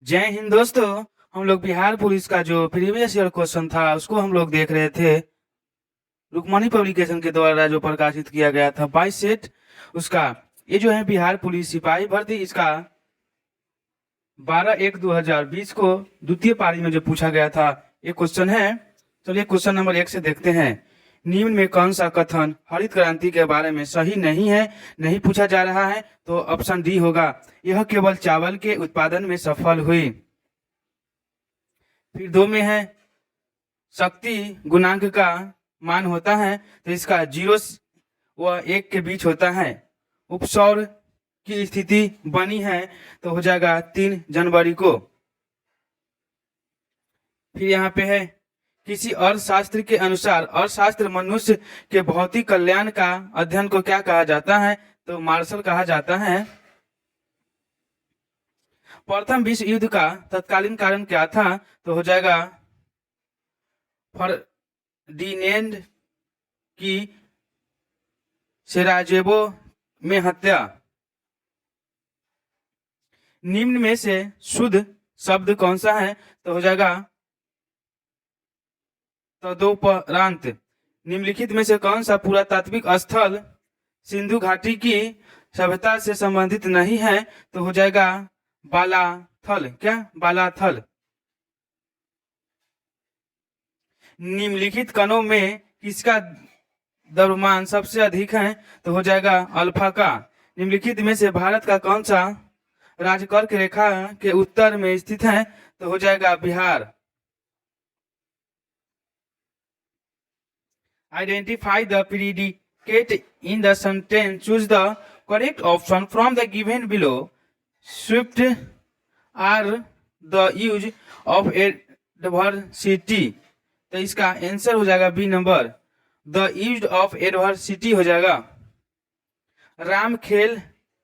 जय हिंद दोस्तों। हम लोग बिहार पुलिस का जो प्रीवियस ईयर क्वेश्चन था उसको हम लोग देख रहे थे। रुक्मणी पब्लिकेशन के द्वारा जो प्रकाशित किया गया था 22 सेट उसका। ये जो है बिहार पुलिस सिपाही भर्ती इसका 12/1/2020 को द्वितीय पारी में जो पूछा गया था ये क्वेश्चन है। चलिए क्वेश्चन नंबर 1 से देखते हैं। निम्न में कौन सा कथन हरित क्रांति के बारे में सही नहीं है, नहीं पूछा जा रहा है? तो ऑप्शन डी होगा, यह केवल चावल के उत्पादन में सफल हुई। फिर 2 में है, शक्ति गुणांक का मान होता है तो इसका 0 व 1 के बीच होता है। उपसौर की स्थिति बनी है तो हो जाएगा 3 जनवरी को। फिर यहाँ पे है, किसी अर्थशास्त्र के अनुसार अर्थशास्त्र मनुष्य के भौतिक कल्याण का अध्ययन को क्या कहा जाता है? तो मार्शल कहा जाता है। प्रथम विश्व युद्ध का तत्कालीन कारण क्या था? तो हो जाएगा फर्डिनेंड की सेराजेवो में हत्या। निम्न में से शुद्ध शब्द कौन सा है? तो हो जाएगा तदोपरांत। निम्नलिखित में से कौन सा पुरातात्विक स्थल सिंधु घाटी की सभ्यता से संबंधित नहीं है? तो हो जाएगा बालाथल। क्या? बालाथल। निम्नलिखित कणों में किसका द्रव्यमान सबसे अधिक है? तो हो जाएगा अल्फा का। निम्नलिखित में से भारत का कौन सा राज्य कर्क रेखा के उत्तर में स्थित है? तो हो जाएगा Bihar. Identify the predicate in the sentence. Choose the correct option from the given below. Swift are the use of adversity. तो इसका आंसर हो जाएगा B number, the use of adversity हो जाएगा। राम खेल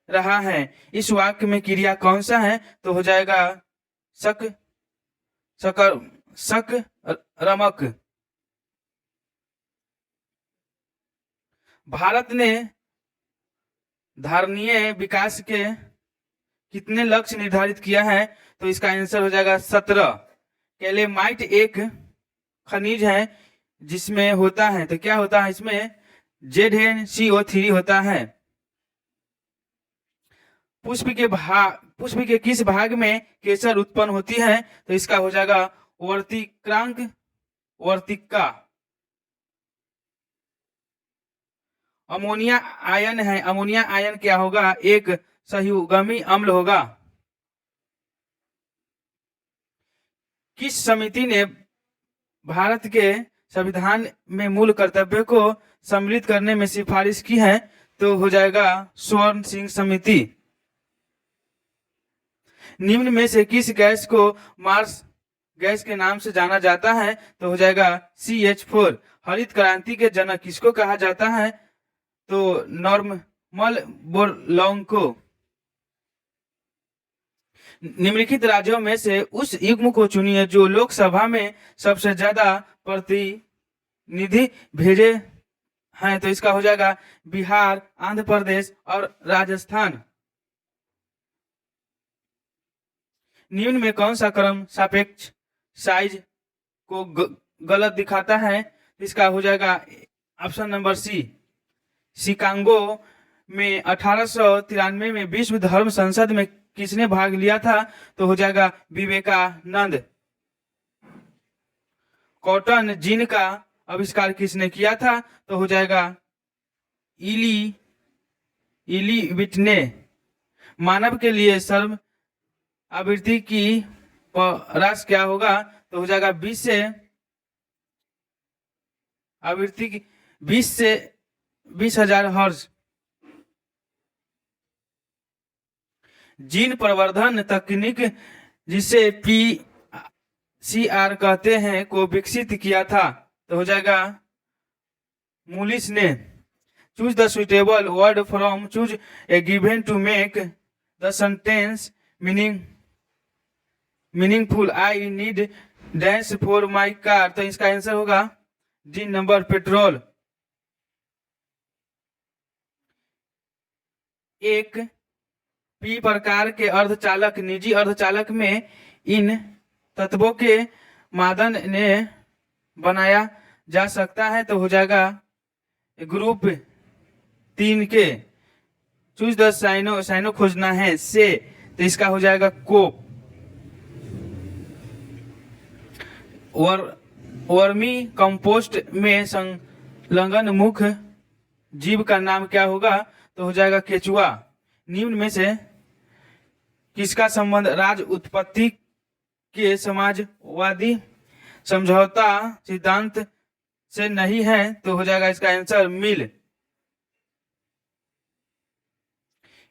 रहा है, इस वाक्य में क्रिया कौन सा है? तो हो जाएगा शक शकर शक रमक। भारत ने धारणीय विकास के कितने लक्ष्य निर्धारित किया है? तो इसका आंसर हो जाएगा 17। कैलेमाइट एक खनिज है जिसमें होता है, तो क्या होता है इसमें? ZnCO3 होता है। पुष्प के किस भाग में केसर उत्पन्न होती है? तो इसका हो जाएगा वर्तिकांक वर्तिका। अमोनिया आयन है, अमोनिया आयन क्या होगा? एक सहयोगामी अम्ल होगा। किस समिति ने भारत के संविधान में मूल कर्तव्य को सम्मिलित करने में सिफारिश की है? तो हो जाएगा स्वर्ण सिंह समिति। निम्न में से किस गैस को मार्स गैस के नाम से जाना जाता है? तो हो जाएगा CH4। हरित क्रांति के जनक किसको कहा जाता है? तो नॉर्मन बोरलॉन्ग को। निम्नलिखित राज्यों में से उस युग्म को चुनिए जो लोकसभा में सबसे ज्यादा प्रतिनिधि भेजे हैं। तो इसका हो जाएगा बिहार, आंध्र प्रदेश और राजस्थान। निम्न में कौन सा क्रम सापेक्ष साइज को गलत दिखाता है? इसका हो जाएगा ऑप्शन नंबर सी। शिकागो में 1893 में विश्व धर्म संसद में किसने भाग लिया था? तो हो जाएगा विवेकानंद। कॉटन जीन का आविष्कार किसने किया था? तो हो जाएगा इली विटने। मानव के लिए सर्व आवृत्ति की राशि क्या होगा? तो हो जाएगा 20 से आवृत्ति की 20 से 20,000 हर्ट्ज। जीन प्रवर्धन तकनीक जिसे PCR कहते हैं को विकसित किया था? तो हो जाएगा मूलिस ने। Choose the suitable word from choose a given to make the sentence meaningful. I need dash for my car. तो इसका आंसर होगा डी नंबर, पेट्रोल। एक पी प्रकार के अर्धचालक निजी अर्धचालक में इन तत्वों के मादन ने बनाया जा सकता है तो हो जाएगा ग्रुप 3 के। चूज द साइनो, साइनो खोजना है से, तो इसका हो जाएगा कोप। वर्मी कंपोस्ट में संलग्न मुख्य जीव का नाम क्या होगा, तो हो जाएगा केचुआ। निम्न में से किसका संबंध राज्य उत्पत्ति के समाजवादी समझौता सिद्धांत से नहीं है, तो हो जाएगा इसका आंसर मिल।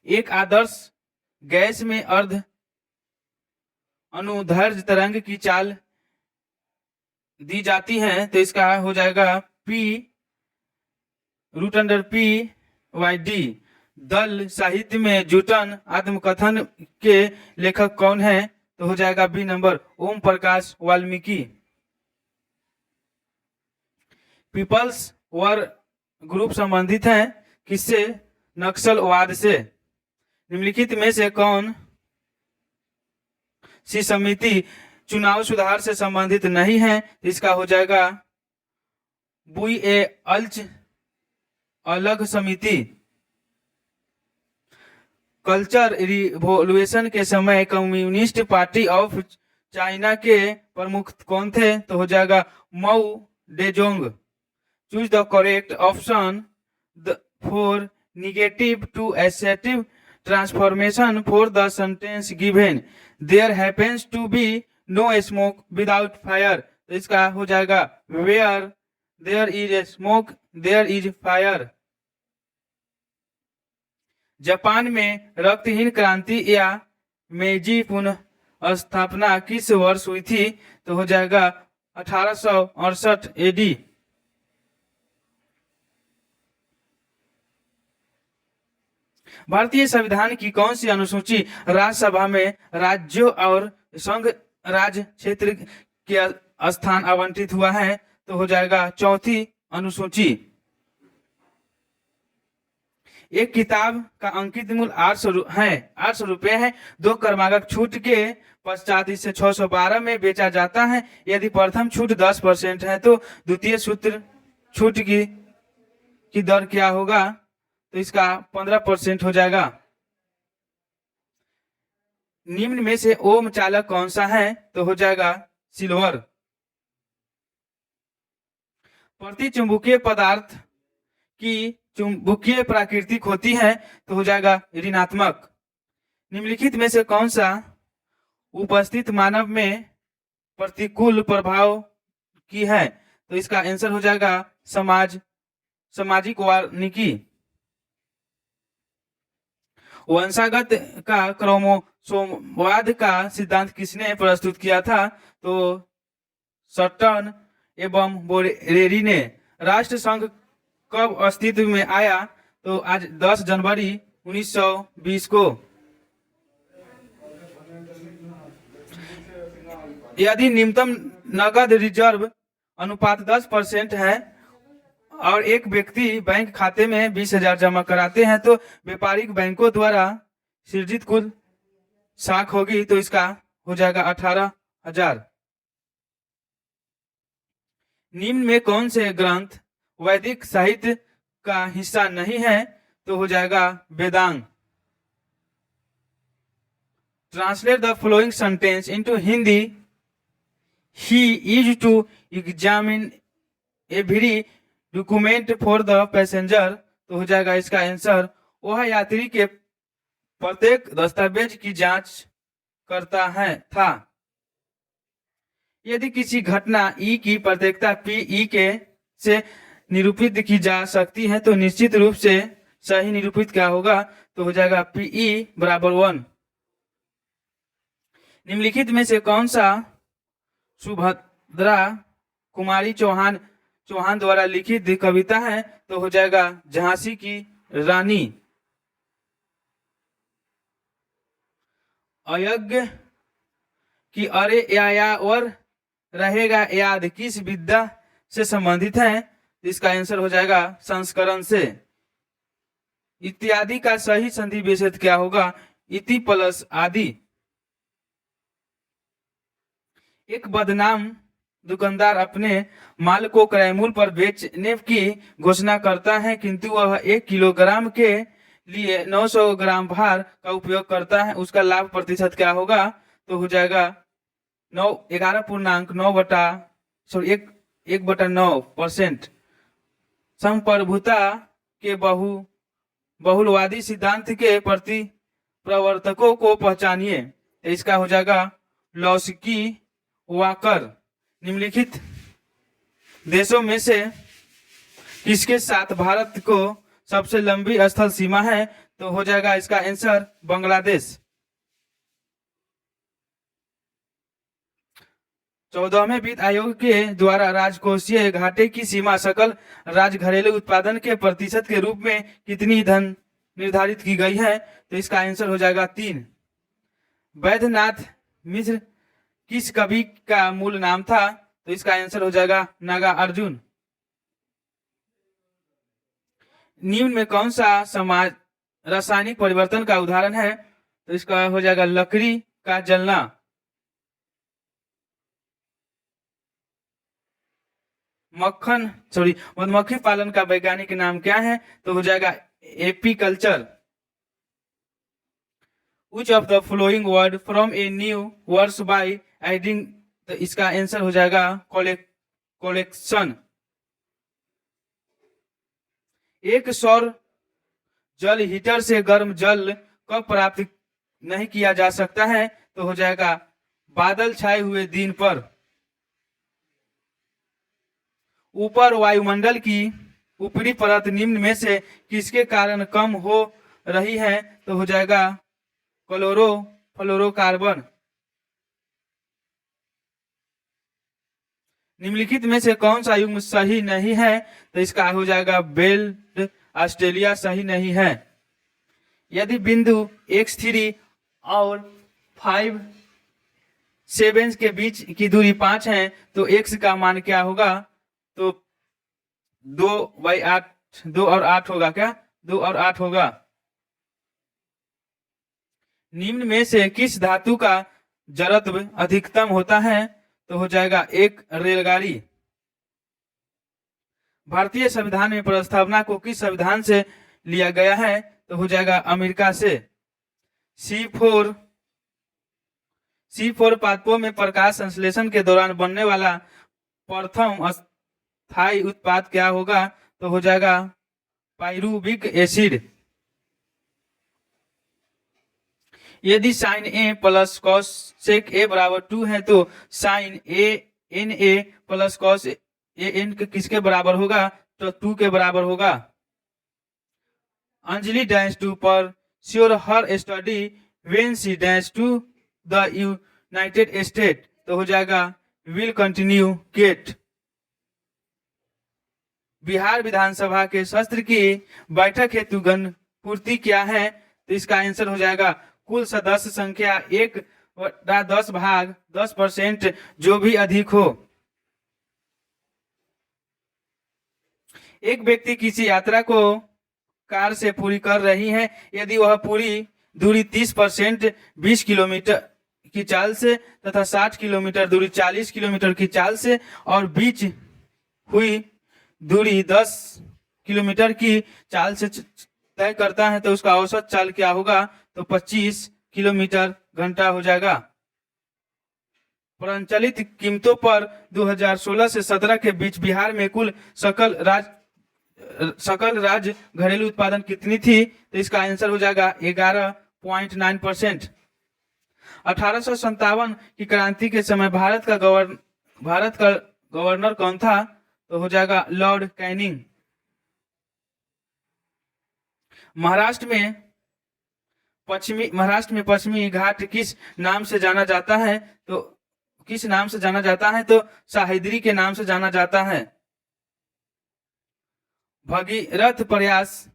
एक आदर्श गैस में अर्ध अनुदैर्घ्य तरंग की चाल दी जाती है, तो इसका हो जाएगा P√P/D। दल साहित्य में जूटन आत्मकथन के लेखक कौन है, तो हो जाएगा B number Om Prakash Valmiki. Peoples war group संबंधित है किससे, नक्सलवाद से। निम्नलिखित में से कौन सी समिति चुनाव सुधार से संबंधित नहीं है, इसका हो जाएगा बुई ए अल्च अलग समिति। कल्चर रिवॉल्यूशन के समय कम्युनिस्ट पार्टी ऑफ चाइना के प्रमुख कौन थे, तो हो जाएगा Mao Zedong. Choose the correct option for negative to assertive transformation for the sentence given there happens to be no smoke without fire, तो इसका हो जाएगा where there is a smoke there is fire. Japan में रक्तहीन क्रांति या मेजी पुनः स्थापना किस वर्ष हुई थी, तो हो जाएगा 1868 एडी। भारतीय संविधान की कौन सी अनुसूची राज्यसभा में राज्यों और संघ राज्य क्षेत्र के स्थान आवंटित हुआ है, तो हो जाएगा चौथी अनुसूची। एक किताब का अंकित मूल्य 800 रुपए है। 2 क्रमागत छूट के पश्चात इसे 612 में बेचा जाता है। यदि प्रथम छूट 10% है तो द्वितीय सूत्र छूट की दर क्या होगा, तो इसका 15% हो जाएगा। निम्न में से ओम चालक कौन सा है, तो हो जाएगा सिल्वर। प्रति चुंबकीय पदार्थ की चुंबकीय प्राकृतिक होती है, तो हो जाएगा ऋणात्मक। निम्नलिखित में से कौन सा उपस्थित मानव में प्रतिकूल प्रभाव की है, तो इसका आंसर हो जाएगा सामाजिक वानिकी। वंशागत का क्रोमोसोमवाद का सिद्धांत किसने प्रस्तुत किया था, तो सटर्न एवं बोरेरी ने। राष्ट्र संघ कब अस्तित्व में आया, तो आज 10 जनवरी 1920 को। यदि न्यूनतम नकद रिजर्व अनुपात 10% है और एक व्यक्ति बैंक खाते में 20,000 जमा कराते हैं, तो व्यापारिक बैंकों द्वारा सृजित कुल साख होगी, तो इसका हो जाएगा 18,000। निम्न में कौन से ग्रंथ वैदिक साहित्य का हिस्सा नहीं है, तो हो जाएगा वेदांग। Translate the following sentence into Hindi. He used to examine every document for the passenger, तो हो जाएगा इसका आंसर वह यात्री के प्रत्येक दस्तावेज की जांच करता था। यदि किसी घटना ई की प्रत्येकता पी ई के से निरूपित की जा सकती है, तो निश्चित रूप से सही निरूपित क्या होगा, तो हो जाएगा पी ई बराबर 1। निम्नलिखित में से कौन सा सुभद्रा कुमारी चौहान द्वारा लिखित कविता है, तो हो जाएगा झांसी की रानी। अयज्ञ की अरे या और रहेगा याद किस विद्या से संबंधित है, इसका आंसर हो जाएगा संस्करण से। इत्यादि का सही संधि विच्छेद क्या होगा, इति प्लस आदि। एक बदनाम दुकानदार अपने माल को क्रय मूल्य पर बेचने की घोषणा करता है, किंतु वह 1 किलोग्राम के लिए 900 ग्राम भार का उपयोग करता है। उसका लाभ प्रतिशत क्या होगा? तो हो जाएगा 11.9% संप्रभुता के बहुलवादी सिद्धांत के प्रति प्रवर्तकों को पहचानिए। तो इसका हो जाएगा लॉस्की वाकर। निम्नलिखित देशों में से किसके साथ भारत को सबसे लंबी स्थल सीमा है? तो हो जाएगा इसका आंसर बांग्लादेश। 14वें वित्त आयोग के द्वारा राजकोषीय घाटे की सीमा सकल राज्य घरेलू उत्पादन के प्रतिशत के रूप में कितनी धन निर्धारित की गई है? तो इसका आंसर हो जाएगा 3। वैद्यनाथ मिश्र किस कवि का मूल नाम था? तो इसका आंसर हो जाएगा नागार्जुन। निम्न में कौन सा समाज रासायनिक परिवर्तन का उदाहरण है? तो इसका हो जाएगा लकड़ी का जलना। मधुमक्खी पालन का वैज्ञानिक नाम क्या है? तो हो जाएगा apiculture. Which of the following word from a new words by adding? तो इसका आंसर हो जाएगा कलेक्शन। एक सौर जल हीटर से गर्म जल कब प्राप्त नहीं किया जा सकता है? तो हो जाएगा बादल छाए हुए दिन पर। ऊपर वायुमंडल की ऊपरी परत निम्न में से किसके कारण कम हो रही है? तो हो जाएगा क्लोरोफ्लोरोकार्बन। निम्नलिखित में से कौन सा युग्म सही नहीं है? तो इसका हो जाएगा बेल्ट ऑस्ट्रेलिया सही नहीं है। यदि बिंदु x3 और 5 7 के बीच की दूरी 5 है तो x का मान क्या होगा? तो 2/8 2 और 8 होगा क्या? 2 और 8 होगा। निम्न में से किस धातु का जड़त्व अधिकतम होता है? तो हो जाएगा एक रेलगाड़ी। भारतीय संविधान में प्रस्तावना को किस संविधान से लिया गया है? तो हो जाएगा अमेरिका से। C4 पादपों में प्रकाश संश्लेषण के दौरान बनने वाला प्रथम स्थायी उत्पाद क्या होगा? तो हो जाएगा पाइरुविक एसिड। यदि sine A plus cosec A बराबर 2 है तो sine A n A plus cos A n किसके बराबर होगा? तो 2 के बराबर होगा। Anjali dash to pursue her study when she dash to the United State. तो हो जाएगा will continue get. Bihar Vidhan Sabha के सत्र की बैठक हेतु पूर्ति क्या है? तो इसका आंसर हो जाएगा कुल सदस्य संख्या 1/10 भाग 10% जो भी अधिक हो। एक व्यक्ति किसी यात्रा को कार से पूरी कर रही है। यदि वह पूरी दूरी 30% 20 किलोमीटर की चाल से तथा 60 किलोमीटर दूरी 40 किलोमीटर की चाल से और बीच हुई दूरी 10 किलोमीटर की चाल से तय करता है तो उसका औसत चाल क्या होगा? तो 25 किलोमीटर घंटा हो जाएगा। प्रचलित कीमतों पर 2016 से 17 के बीच बिहार में कुल सकल राज्य घरेलू उत्पादन कितनी थी? तो इसका आंसर हो जाएगा 11.9%। 1857 की क्रांति के समय भारत का गवर्नर कौन था? तो हो जाएगा लॉर्ड कैनिंग। महाराष्ट्र में पश्चिमी घाट किस नाम से जाना जाता है? तो सह्याद्री के नाम से जाना जाता है। भगीरथ प्रयास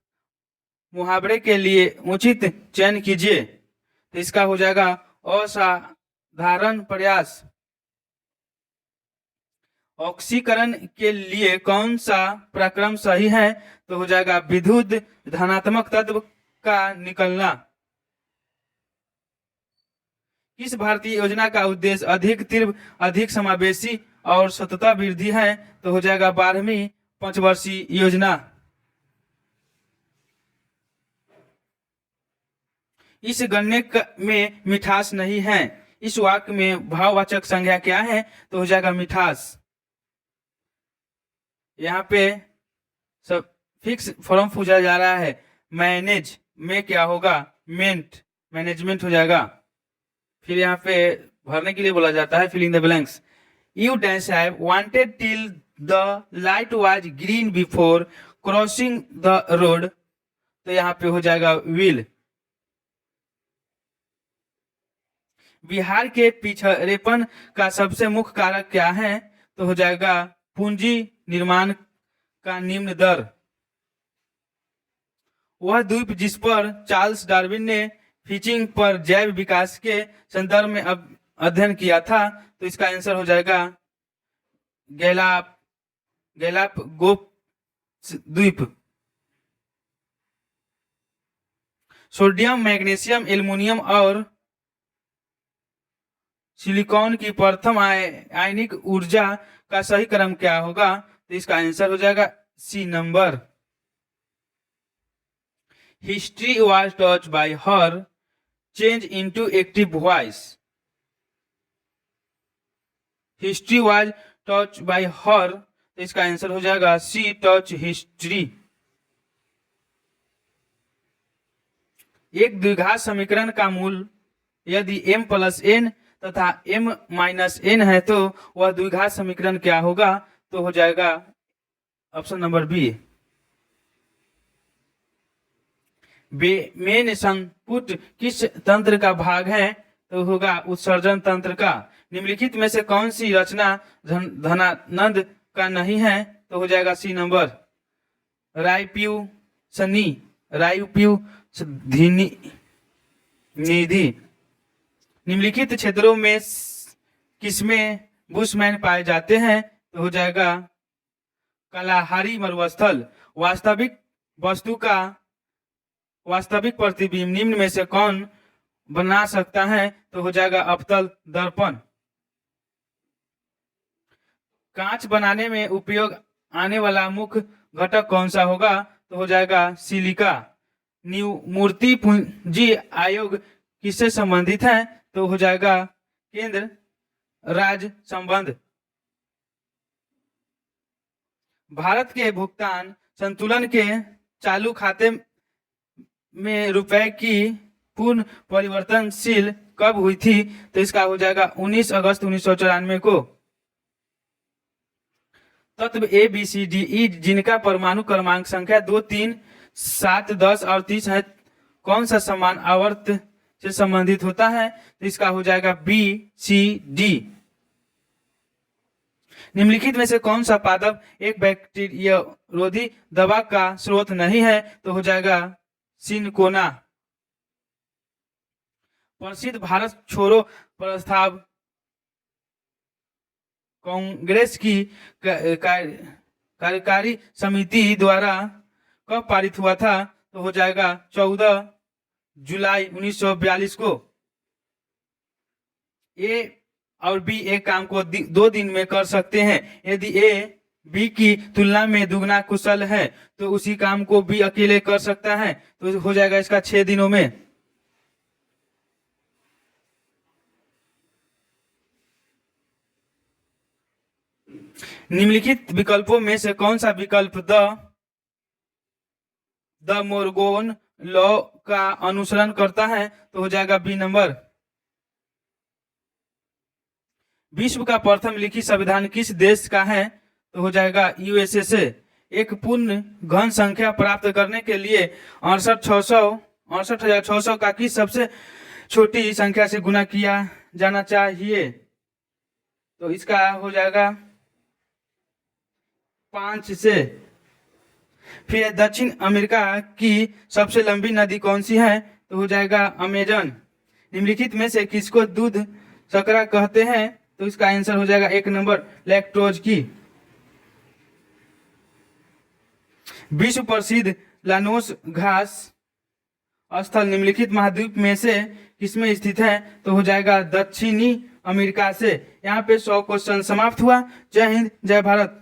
मुहावरे के लिए उचित चयन कीजिए। तो इसका हो जाएगा असाधारण प्रयास। ऑक्सीकरण के लिए कौन सा प्रक्रम सही है? तो हो जाएगा विद्युत धनात्मक तत्व का निकलना। किस भारतीय योजना का उद्देश्य अधिक तीव्र, अधिक समावेशी और सतत वृद्धि है? तो हो जाएगा 12वीं पंचवर्षीय योजना। इस गन्ने में मिठास नहीं है। इस वाक्य में भाववाचक संज्ञा क्या है? तो हो जाएगा मिठास। यहाँ पे सब फिक्स फॉर्म पूछा जा रहा है। मैनेज में क्या होगा? मेंट, मैनेजमेंट हो जाएगा। फिर यहाँ पे भरने के लिए बोला जाता है filling the blanks. You dash have wanted till the light was green before crossing the road. तो यहाँ पे हो जाएगा विल। बिहार के पिछड़ेपन का सबसे मुख्य कारक क्या है? तो हो जाएगा पूंजी निर्माण का निम्न दर। वह द्वीप जिस पर चार्ल्स डार्विन ने फिशिंग पर जैव विकास के संदर्भ में अध्ययन किया था, तो इसका आंसर हो जाएगा गैलापागोस द्वीप। सोडियम, मैग्नीशियम, एल्युमिनियम और सिलिकॉन की प्रथम आयनिक ऊर्जा का सही क्रम क्या होगा? तो इसका आंसर हो जाएगा C number. History was touched by her change into active voice. History was touched by her, तो इसका आंसर हो जाएगा सी टच हिस्ट्री। एक द्विघात समीकरण का मूल यदि m प्लस n तथा m माइनस n है तो वह द्विघात समीकरण क्या होगा? तो हो जाएगा ऑप्शन नंबर बी। मेन संपुट किस तंत्र का भाग है? तो होगा उत्सर्जन तंत्र का। निम्नलिखित में से कौन सी रचना धनानंद का नहीं है? तो हो जाएगा सी नंबर रायप्यूसनी निधि। निम्नलिखित क्षेत्रों में किसमें बुशमैन पाए जाते हैं? तो हो जाएगा कालाहारी मरुस्थल। वास्तविक वस्तु का वास्तविक प्रतिबिंब निम्न में से कौन बना सकता है? तो हो जाएगा अवतल दर्पण। कांच बनाने में उपयोग आने वाला मुख्य घटक कौन सा होगा? तो हो जाएगा सिलिका। मूर्ति पूंजी आयोग किससे संबंधित है? तो हो जाएगा केंद्र राज्य संबंध। भारत के भुगतान संतुलन के चालू खाते में रुपए की पूर्ण परिवर्तनशील कब हुई थी? तो इसका हो जाएगा 19 अगस्त 1994 को। तत्व A B C D E जिनका परमाणु क्रमांक संख्या 2, 3, 7, 10 और 30 है, कौन सा समान आवर्त से संबंधित होता है? तो इसका हो जाएगा बी सी डी। निम्नलिखित में से कौन सा पादप एक बैक्टीरिया रोधी दवा का स्रोत नहीं है? तो हो जाएगा सिनकोना। प्रसिद्ध भारत छोड़ो प्रस्ताव कांग्रेस की कार्यकारी समिति द्वारा कब पारित हुआ था? तो हो जाएगा 14 जुलाई 1942 को। ए और बी एक काम को 2 दिन में कर सकते हैं। यदि ए बी की तुलना में दुगना कुशल है तो उसी काम को बी अकेले कर सकता है, तो हो जाएगा इसका 6 दिनों में। निम्नलिखित विकल्पों में से कौन सा विकल्प द मोरगोन लॉ का अनुसरण करता है? तो हो जाएगा बी नंबर। विश्व का प्रथम लिखित संविधान किस देश का है? तो हो जाएगा यूएसए। एक पूर्ण घन संख्या प्राप्त करने के लिए 68,600 का किस सबसे छोटी संख्या से गुना किया जाना चाहिए? तो इसका हो जाएगा 5 से। फिर दक्षिण अमेरिका की सबसे लंबी नदी कौन सी है? तो हो जाएगा अमेजन। निम्नलिखित में से किसको दूध शर्करा कहते हैं? तो इसका आंसर हो जाएगा 1 नंबर लैक्टोज की। विश्व प्रसिद्ध लानोस घास स्थल निम्नलिखित महाद्वीप में से किसमें स्थित है, तो हो जाएगा दक्षिणी अमेरिका से। यहाँ पे 100 क्वेश्चन समाप्त हुआ। जय हिंद, जय भारत।